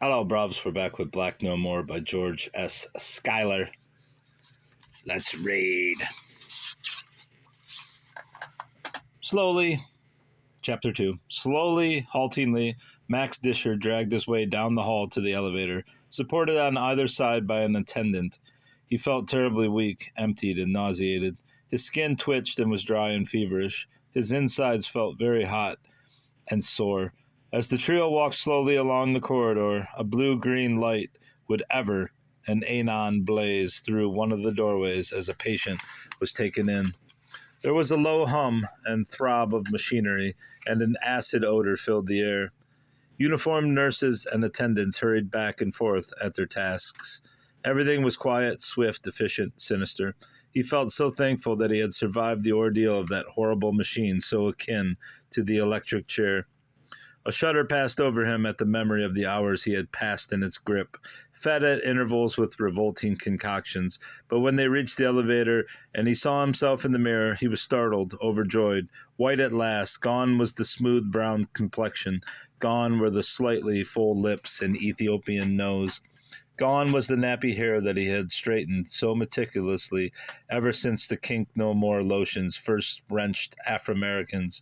Hello, Brovs. We're back with Black No More by George S. Schuyler. Let's read. Slowly, Chapter 2. Slowly, haltingly, Max Disher dragged his way down the hall to the elevator, supported on either side by an attendant. He felt terribly weak, emptied, and nauseated. His skin twitched and was dry and feverish. His insides felt very hot and sore. As the trio walked slowly along the corridor, a blue-green light would ever and anon blaze through one of the doorways as a patient was taken in. There was a low hum and throb of machinery, and an acid odor filled the air. Uniformed nurses and attendants hurried back and forth at their tasks. Everything was quiet, swift, efficient, sinister. He felt so thankful that he had survived the ordeal of that horrible machine so akin to the electric chair. A shudder passed over him at the memory of the hours he had passed in its grip, fed at intervals with revolting concoctions. But when they reached the elevator and he saw himself in the mirror, he was startled, overjoyed. White at last, gone was the smooth brown complexion, gone were the slightly full lips and Ethiopian nose. Gone was the nappy hair that he had straightened so meticulously ever since the Kink No More lotions first wrenched Afro-Americans.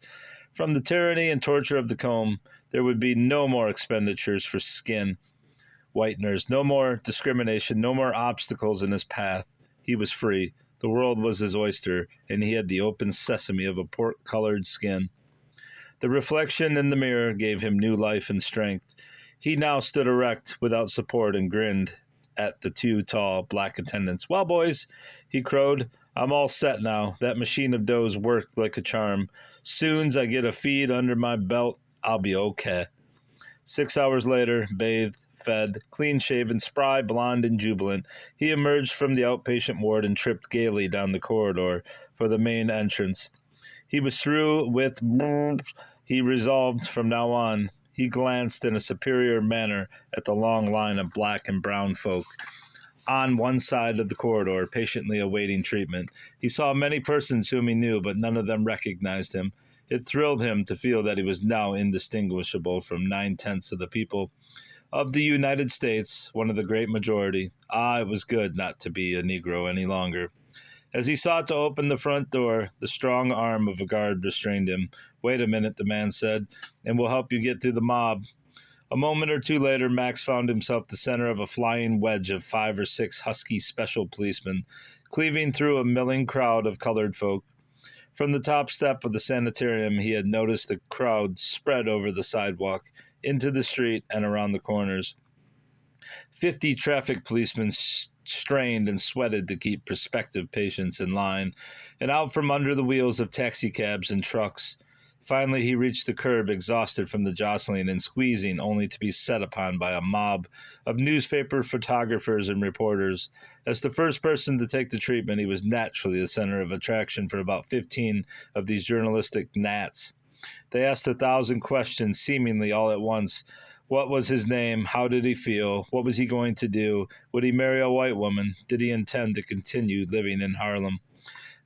From the tyranny and torture of the comb, there would be no more expenditures for skin whiteners, no more discrimination, no more obstacles in his path. He was free. The world was his oyster, and he had the open sesame of a pork-colored skin. The reflection in the mirror gave him new life and strength. He now stood erect, without support, and grinned at the two tall black attendants. "Well, boys," he crowed, "I'm all set now. That machine of dough's worked like a charm. Soon's I get a feed under my belt, I'll be okay." 6 hours later, bathed, fed, clean-shaven, spry, blond, and jubilant, he emerged from the outpatient ward and tripped gaily down the corridor for the main entrance. He was through with he resolved from now on. He glanced in a superior manner at the long line of black and brown folk on one side of the corridor, patiently awaiting treatment. He saw many persons whom he knew, but none of them recognized him. It thrilled him to feel that he was now indistinguishable from 9/10 of the people of the United States, one of the great majority. It was good not to be a Negro any longer. As he sought to open the front door, the strong arm of a guard restrained him. "Wait a minute," the man said, "and we'll help you get through the mob." A moment or two later, Max found himself the center of a flying wedge of 5 or 6 husky special policemen, cleaving through a milling crowd of colored folk. From the top step of the sanitarium, he had noticed the crowd spread over the sidewalk, into the street, and around the corners. 50 traffic policemen strained and sweated to keep prospective patients in line, and out from under the wheels of taxicabs and trucks. Finally, he reached the curb, exhausted from the jostling and squeezing, only to be set upon by a mob of newspaper photographers and reporters. As the first person to take the treatment, he was naturally the center of attraction for about 15 of these journalistic gnats. They asked 1,000 questions, seemingly all at once. What was his name? How did he feel? What was he going to do? Would he marry a white woman? Did he intend to continue living in Harlem?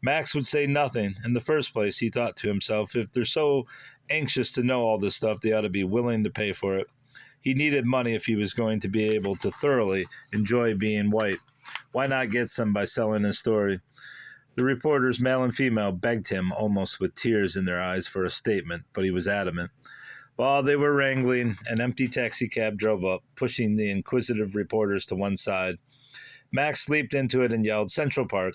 Max would say nothing. In the first place, he thought to himself, if they're so anxious to know all this stuff, they ought to be willing to pay for it. He needed money if he was going to be able to thoroughly enjoy being white. Why not get some by selling his story? The reporters, male and female, begged him, almost with tears in their eyes, for a statement, but he was adamant. While they were wrangling, an empty taxicab drove up, pushing the inquisitive reporters to one side. Max leaped into it and yelled, "Central Park."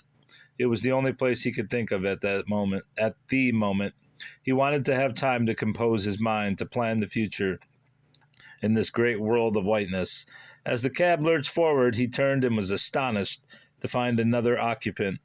It was the only place he could think of at the moment. He wanted to have time to compose his mind, to plan the future in this great world of whiteness. As the cab lurched forward, he turned and was astonished to find another occupant,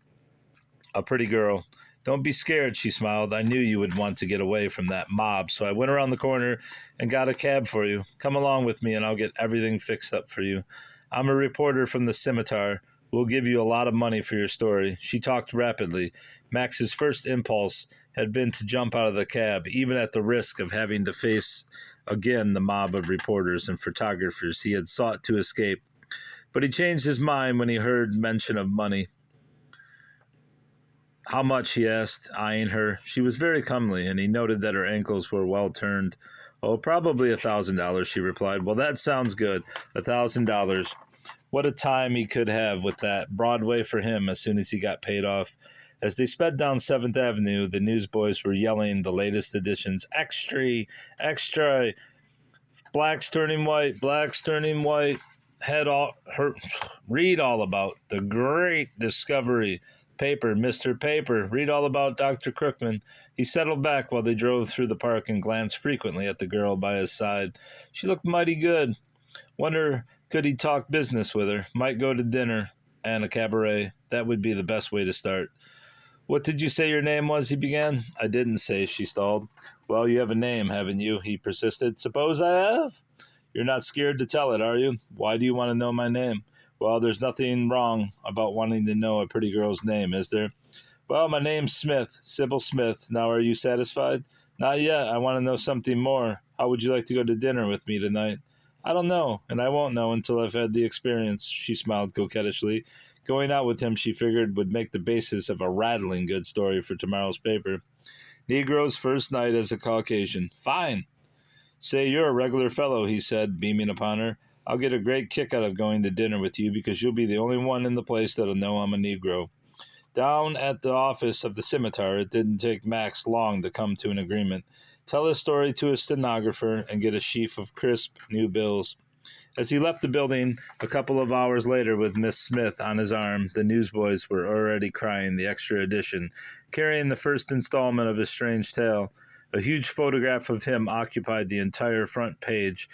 a pretty girl. "Don't be scared," she smiled. "I knew you would want to get away from that mob, so I went around the corner and got a cab for you. Come along with me and I'll get everything fixed up for you. I'm a reporter from the Scimitar. We'll give you a lot of money for your story." She talked rapidly. Max's first impulse had been to jump out of the cab, even at the risk of having to face again the mob of reporters and photographers he had sought to escape. But he changed his mind when he heard mention of money. "How much?" he asked, eyeing her. She was very comely, and he noted that her ankles were well turned. Oh, probably $1,000, she replied. Well, that sounds good. $1,000. What a time he could have with that. Broadway for him as soon as he got paid off. As they sped down 7th Avenue, the newsboys were yelling the latest editions. Extra, extra, blacks turning white, blacks turning white. Read all about the great discovery. Paper, Mr. Paper, read all about Dr. Crookman. He settled back while they drove through the park and glanced frequently at the girl by his side. She looked mighty good. Wonder could he talk business with her? Might go to dinner and a cabaret. That would be the best way to start. What did you say your name was? He began. I didn't say, she stalled. Well, you have a name, haven't you? He persisted. Suppose I have? You're not scared to tell it, are you? Why do you want to know my name? Well, there's nothing wrong about wanting to know a pretty girl's name, is there? Well, my name's Smith, Sybil Smith. Now, are you satisfied? Not yet. I want to know something more. How would you like to go to dinner with me tonight? I don't know, and I won't know until I've had the experience, she smiled coquettishly. Going out with him, she figured, would make the basis of a rattling good story for tomorrow's paper. Negro's first night as a Caucasian. Fine. Say, you're a regular fellow, he said, beaming upon her. I'll get a great kick out of going to dinner with you because you'll be the only one in the place that'll know I'm a Negro. Down at the office of the scimitar, it didn't take Max long to come to an agreement. Tell his story to a stenographer and get a sheaf of crisp new bills. As he left the building a couple of hours later with Miss Smith on his arm, the newsboys were already crying the extra edition, carrying the first installment of his strange tale. A huge photograph of him occupied the entire front page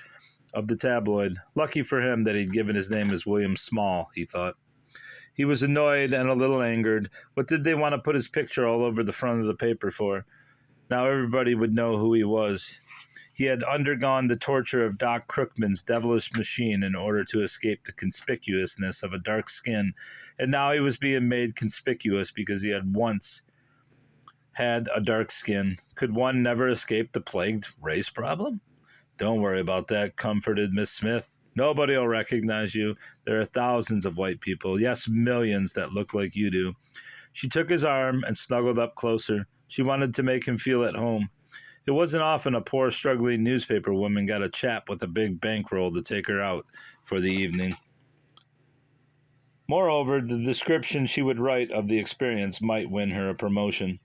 of the tabloid. Lucky for him that he'd given his name as William Small, he thought. He was annoyed and a little angered. What did they want to put his picture all over the front of the paper for? Now everybody would know who he was. He had undergone the torture of Doc Crookman's devilish machine in order to escape the conspicuousness of a dark skin, and now he was being made conspicuous because he had once had a dark skin. Could one never escape the plagued race problem? Don't worry about that, comforted Miss Smith. Nobody will recognize you. There are thousands of white people, yes, millions that look like you do. She took his arm and snuggled up closer. She wanted to make him feel at home. It wasn't often a poor, struggling newspaper woman got a chap with a big bankroll to take her out for the evening. Moreover, the description she would write of the experience might win her a promotion.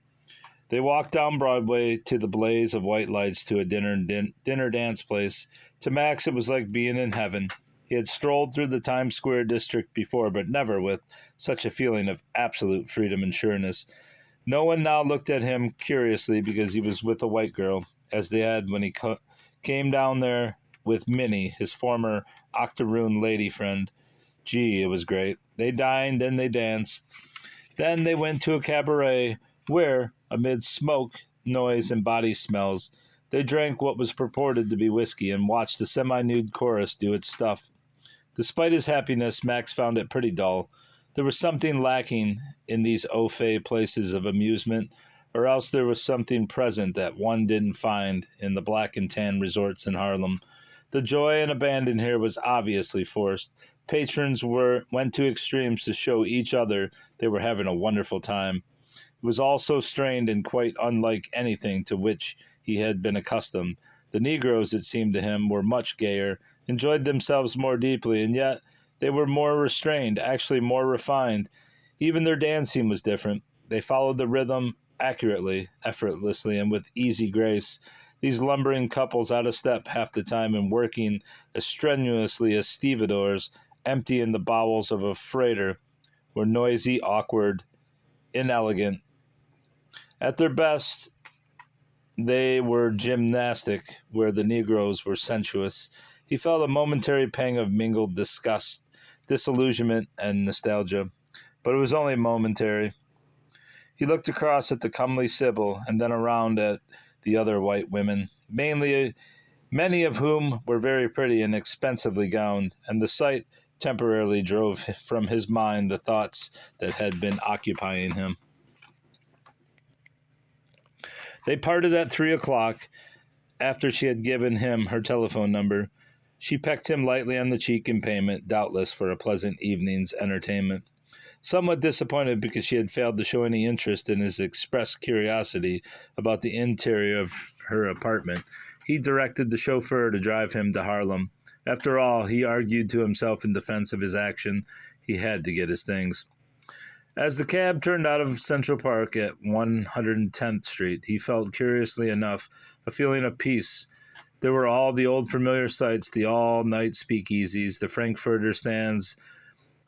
They walked down Broadway to the blaze of white lights to a dinner dance place. To Max, it was like being in heaven. He had strolled through the Times Square district before, but never with such a feeling of absolute freedom and sureness. No one now looked at him curiously because he was with a white girl, as they had when he came down there with Minnie, his former octoroon lady friend. Gee, it was great. They dined and they danced. Then they went to a cabaret where, amid smoke, noise, and body smells, they drank what was purported to be whiskey and watched the semi-nude chorus do its stuff. Despite his happiness, Max found it pretty dull. There was something lacking in these au fait places of amusement, or else there was something present that one didn't find in the black and tan resorts in Harlem. The joy and abandon here was obviously forced. Patrons went to extremes to show each other they were having a wonderful time. It was all so strained and quite unlike anything to which he had been accustomed. The Negroes, it seemed to him, were much gayer, enjoyed themselves more deeply, and yet they were more restrained, actually more refined. Even their dancing was different. They followed the rhythm accurately, effortlessly, and with easy grace. These lumbering couples out of step half the time and working as strenuously as stevedores, empty in the bowels of a freighter, were noisy, awkward, inelegant. At their best, they were gymnastic, where the Negroes were sensuous. He felt a momentary pang of mingled disgust, disillusionment, and nostalgia, but it was only momentary. He looked across at the comely Sybil and then around at the other white women, many of whom were very pretty and expensively gowned, and the sight temporarily drove from his mind the thoughts that had been occupying him. They parted at 3:00 after she had given him her telephone number. She pecked him lightly on the cheek in payment, doubtless for a pleasant evening's entertainment. Somewhat disappointed because she had failed to show any interest in his expressed curiosity about the interior of her apartment, He directed the chauffeur to drive him to Harlem. After all, he argued to himself in defense of his action, he had to get his things. As the cab turned out of Central Park at 110th Street, he felt, curiously enough, a feeling of peace. There were all the old familiar sights, the all-night speakeasies, the Frankfurter stands,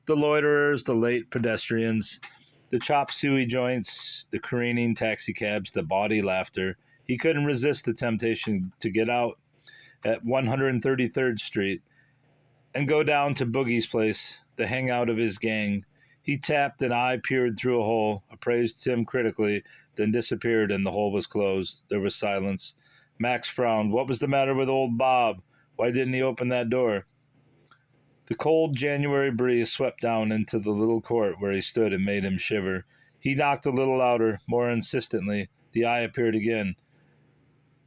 the loiterers, the late pedestrians, the chop suey joints, the careening taxicabs, the bawdy laughter. He couldn't resist the temptation to get out at 133rd Street and go down to Boogie's place, the hangout of his gang. He tapped, an eye peered through a hole, appraised him critically, then disappeared, and the hole was closed. There was silence. Max frowned. What was the matter with old Bob? Why didn't he open that door? The cold January breeze swept down into the little court where he stood and made him shiver. He knocked a little louder, more insistently. The eye appeared again.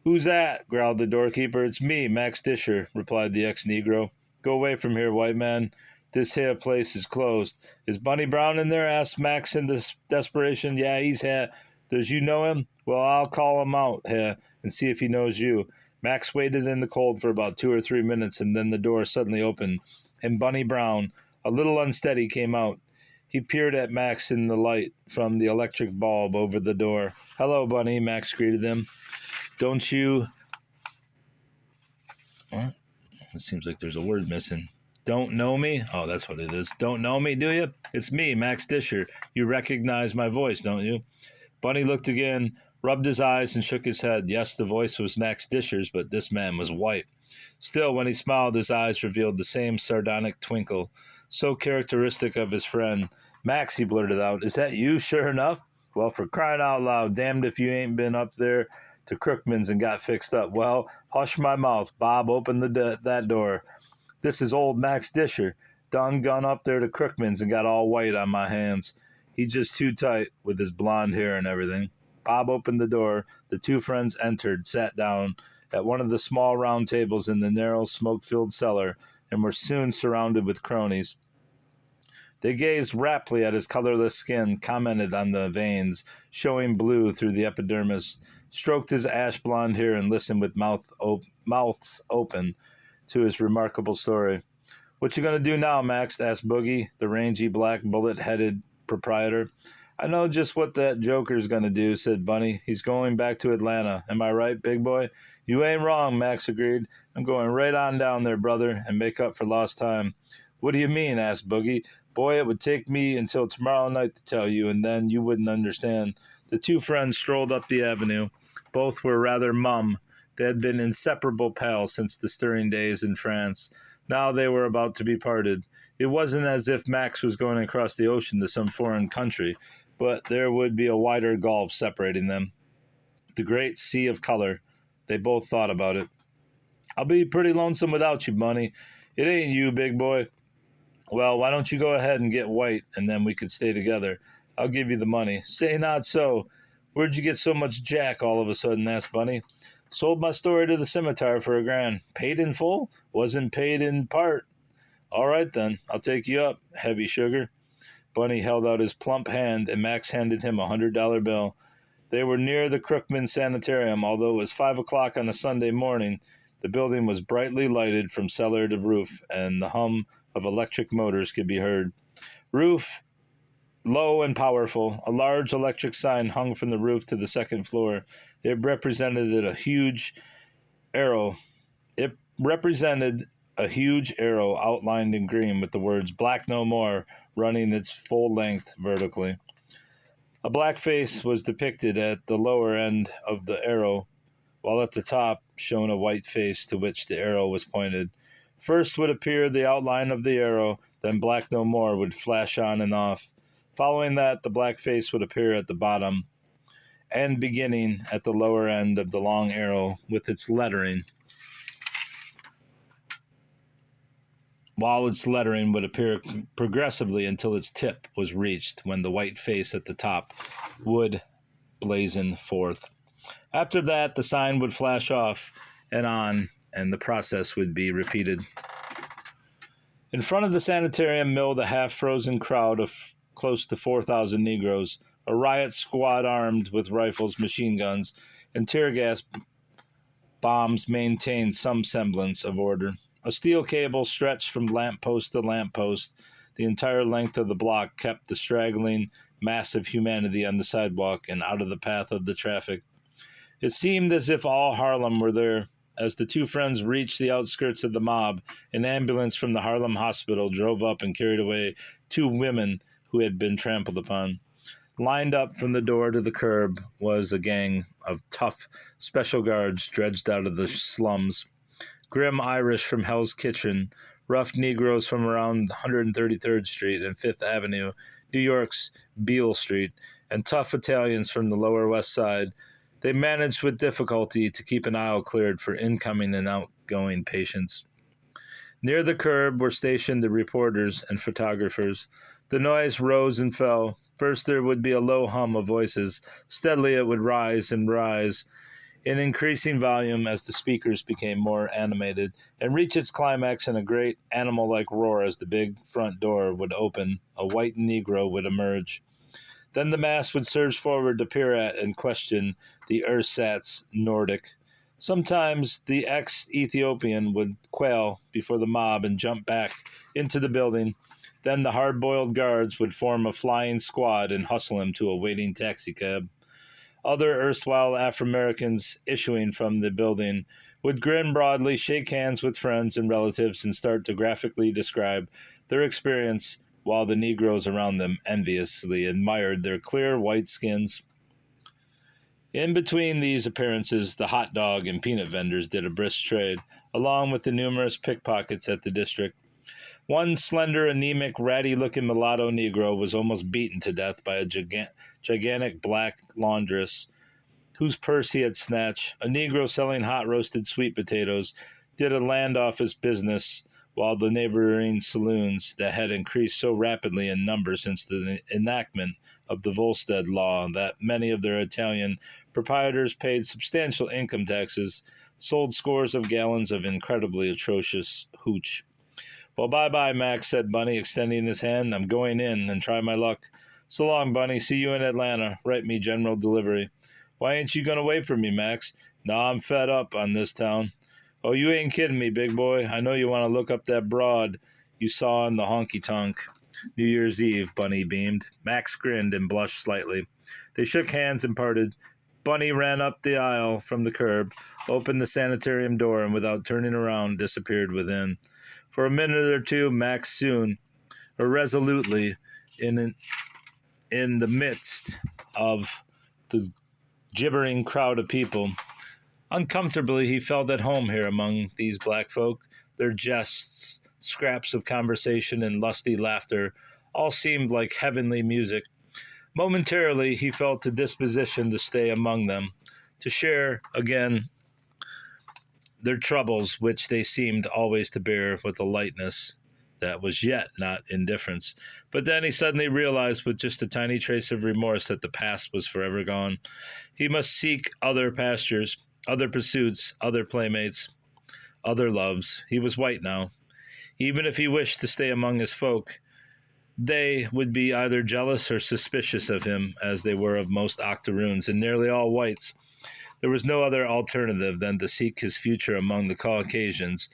"Who's that?" growled the doorkeeper. "It's me, Max Disher," replied the ex-Negro. "Go away from here, white man. This here place is closed." "Is Bunny Brown in there?" asked Max in desperation. "Yeah, he's here." "Does you know him?" "Well, I'll call him out here and see if he knows you." Max waited in the cold for about 2 or 3 minutes, and then the door suddenly opened, and Bunny Brown, a little unsteady, came out. He peered at Max in the light from the electric bulb over the door. "Hello, Bunny," Max greeted him. "Don't you..." What? It seems like there's a word missing. "Don't know me?" Oh, that's what it is. "Don't know me, do you? It's me, Max Disher. You recognize my voice, don't you?" Bunny looked again, rubbed his eyes, and shook his head. Yes, the voice was Max Disher's, but this man was white. Still, when he smiled, his eyes revealed the same sardonic twinkle, so characteristic of his friend. "Max," he blurted out, "is that you, sure enough? Well, for crying out loud, damned if you ain't been up there to Crookman's and got fixed up. Well, hush my mouth, Bob, open that door. This is old Max Disher. Done gone up there to Crookman's and got all white on my hands. He's just too tight with his blonde hair and everything." Bob opened the door. The two friends entered, sat down at one of the small round tables in the narrow, smoke-filled cellar, and were soon surrounded with cronies. They gazed raptly at his colorless skin, commented on the veins showing blue through the epidermis, stroked his ash-blonde hair, and listened with mouths open to his remarkable story. "What you gonna do now, Max?" asked Boogie, the rangy black bullet-headed proprietor. "I know just what that joker's gonna do," said Bunny. "He's going back to Atlanta. Am I right, big boy?" "You ain't wrong," Max agreed. "I'm going right on down there, brother, and make up for lost time." "What do you mean?" asked Boogie. "Boy, it would take me until tomorrow night to tell you, and then you wouldn't understand." The two friends strolled up the avenue. Both were rather mum. They had been inseparable pals since the stirring days in France. Now they were about to be parted. It wasn't as if Max was going across the ocean to some foreign country, but there would be a wider gulf separating them. The great sea of color. They both thought about it. "I'll be pretty lonesome without you, Bunny." "It ain't you, big boy." "Well, why don't you go ahead and get white, and then we could stay together. I'll give you the money." "Say not so. Where'd you get so much jack all of a sudden?" asked Bunny. "Sold my story to the scimitar for $1,000. Paid in full? Wasn't paid in part." "All right, then. I'll take you up, heavy sugar." Bunny held out his plump hand, and Max handed him a $100 bill. They were near the Crookman Sanitarium. Although it was 5 o'clock on a Sunday morning, the building was brightly lighted from cellar to roof, and the hum of electric motors could be heard. Roof, low and powerful, a large electric sign hung from the roof to the second floor. It represented a huge arrow. Outlined in green with the words "Black No More" running its full length vertically. A black face was depicted at the lower end of the arrow, while at the top shone a white face to which the arrow was pointed. First would appear the outline of the arrow, then "Black No More" would flash on and off. Following that, the black face would appear at the bottom and beginning at the lower end of the long arrow with its lettering, while its lettering would appear progressively until its tip was reached, when the white face at the top would blazon forth. After that, the sign would flash off and on, and the process would be repeated. In front of the sanitarium milled a half-frozen crowd of close to 4,000 Negroes, a riot squad armed with rifles, machine guns, and tear gas bombs maintained some semblance of order. A steel cable stretched from lamppost to lamppost. The entire length of the block kept the straggling mass of humanity on the sidewalk and out of the path of the traffic. It seemed as if all Harlem were there. As the two friends reached the outskirts of the mob, an ambulance from the Harlem hospital drove up and carried away two women who had been trampled upon. Lined up from the door to the curb was a gang of tough special guards dredged out of the slums. Grim Irish from Hell's Kitchen, rough Negroes from around 133rd Street and Fifth Avenue, New York's Beale Street, and tough Italians from the Lower West Side. They managed with difficulty to keep an aisle cleared for incoming and outgoing patients. Near the curb were stationed the reporters and photographers. The noise rose and fell. First there would be a low hum of voices. Steadily it would rise and rise in increasing volume as the speakers became more animated, and reach its climax in a great animal-like roar as the big front door would open. A white Negro would emerge. Then the mass would surge forward to peer at and question the ersatz Nordic. Sometimes the ex-Ethiopian would quail before the mob and jump back into the building. Then the hard-boiled guards would form a flying squad and hustle him to a waiting taxicab. Other erstwhile Afro-Americans issuing from the building would grin broadly, shake hands with friends and relatives, and start to graphically describe their experience while the Negroes around them enviously admired their clear white skins. In between these appearances, the hot dog and peanut vendors did a brisk trade, along with the numerous pickpockets at the district. One slender, anemic, ratty-looking mulatto Negro was almost beaten to death by a gigantic black laundress whose purse he had snatched. A Negro selling hot-roasted sweet potatoes did a land-office business, while the neighboring saloons that had increased so rapidly in number since the enactment of the Volstead law that many of their Italian proprietors paid substantial income taxes, sold scores of gallons of incredibly atrocious hooch. "Well, bye-bye, Max," said Bunny, extending his hand. "I'm going in and try my luck." "So long, Bunny. See you in Atlanta. Write me general delivery." "Why ain't you going to wait for me, Max?" "Nah, I'm fed up on this town." "Oh, you ain't kidding me, big boy. I know you want to look up that broad you saw in the honky-tonk." "New Year's Eve," Bunny beamed. Max grinned and blushed slightly. They shook hands and parted. Bunny ran up the aisle from the curb, opened the sanitarium door, and without turning around, disappeared within. For a minute or two, Max soon, irresolutely, in the midst of the gibbering crowd of people. Uncomfortably, he felt at home here among these black folk. Their jests, scraps of conversation, and lusty laughter all seemed like heavenly music. Momentarily, he felt a disposition to stay among them, to share again their troubles, which they seemed always to bear with a lightness that was yet not indifference. But then he suddenly realized with just a tiny trace of remorse that the past was forever gone. He must seek other pastures, other pursuits, other playmates, other loves. He was white now. Even if he wished to stay among his folk, they would be either jealous or suspicious of him, as they were of most octoroons and nearly all whites. There was no other alternative than to seek his future among the Caucasians,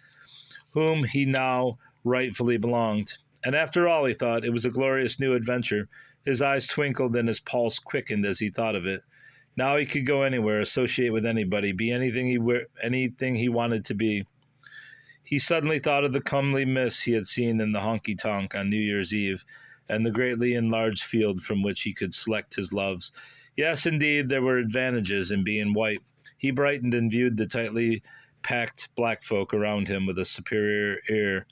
whom he now rightfully belonged. And after all, he thought, it was a glorious new adventure. His eyes twinkled and his pulse quickened as he thought of it. Now he could go anywhere, associate with anybody, be anything he wanted to be. He suddenly thought of the comely miss he had seen in the honky-tonk on New Year's Eve, and the greatly enlarged field from which he could select his loves. Yes, indeed, there were advantages in being white. He brightened and viewed the tightly packed black folk around him with a superior air.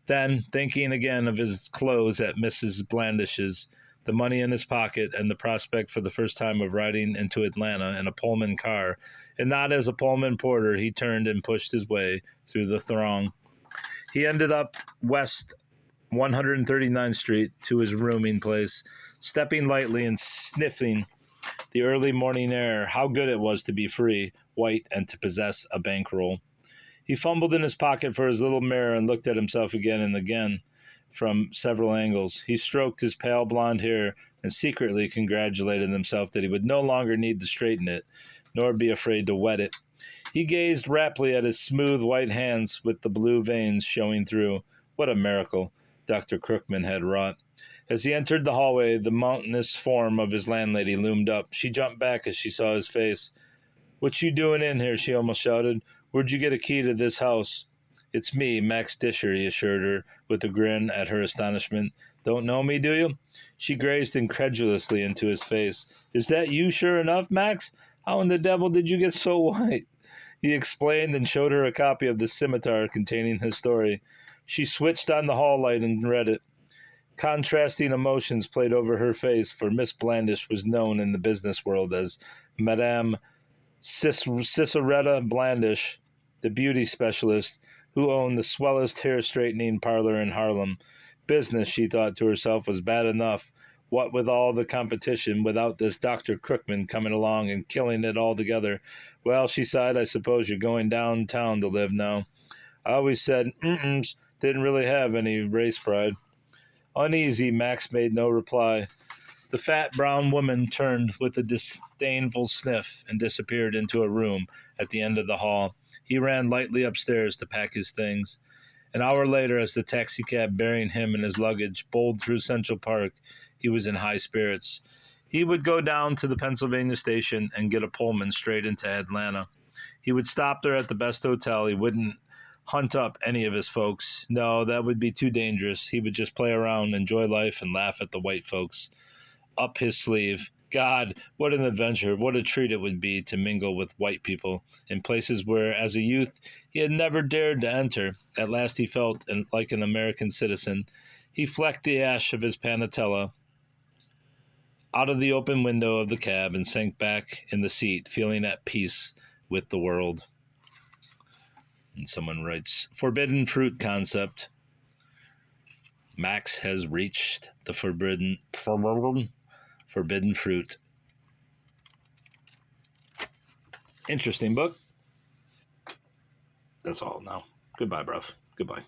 Then, thinking again of his clothes at Mrs. Blandish's, the money in his pocket, and the prospect for the first time of riding into Atlanta in a Pullman car, and not as a Pullman porter, he turned and pushed his way through the throng. He ended up west 139th Street to his rooming place, stepping lightly and sniffing the early morning air. How good it was to be free, white, and to possess a bankroll. He fumbled in his pocket for his little mirror and looked at himself again and again from several angles. He stroked his pale blonde hair and secretly congratulated himself that he would no longer need to straighten it, nor be afraid to wet it. He gazed raptly at his smooth white hands with the blue veins showing through. What a miracle Dr. Crookman had wrought. As he entered the hallway, the mountainous form of his landlady loomed up. She jumped back as she saw his face. "What you doing in here?" she almost shouted. "Where'd you get a key to this house?" "It's me, Max Disher," he assured her, with a grin at her astonishment. "Don't know me, do you?" She gazed incredulously into his face. "Is that you, sure enough, Max? How in the devil did you get so white?" He explained and showed her a copy of the scimitar containing his story. She switched on the hall light and read it. Contrasting emotions played over her face, for Miss Blandish was known in the business world as Madame Ciceretta Blandish, the beauty specialist who owned the swellest hair straightening parlor in Harlem. Business, she thought to herself, was bad enough. What with all the competition, without this Dr. Crookman coming along and killing it altogether. Well, she sighed, I suppose you're going downtown to live now. I always said didn't really have any race pride. Uneasy, Max made no reply. The fat brown woman turned with a disdainful sniff and disappeared into a room at the end of the hall. He ran lightly upstairs to pack his things. An hour later, as the taxicab bearing him and his luggage bowled through Central Park, he was in high spirits. He would go down to the Pennsylvania station and get a Pullman straight into Atlanta. He would stop there at the best hotel. He wouldn't hunt up any of his folks. No, that would be too dangerous. He would just play around, enjoy life, and laugh at the white folks. Up his sleeve. God, what an adventure, what a treat it would be to mingle with white people in places where, as a youth, he had never dared to enter. At last he felt like an American citizen. He flecked the ash of his panatella out of the open window of the cab and sank back in the seat, feeling at peace with the world. And someone writes, forbidden fruit concept. Max has reached the forbidden fruit. Interesting book. That's all now. Goodbye, bruv. Goodbye.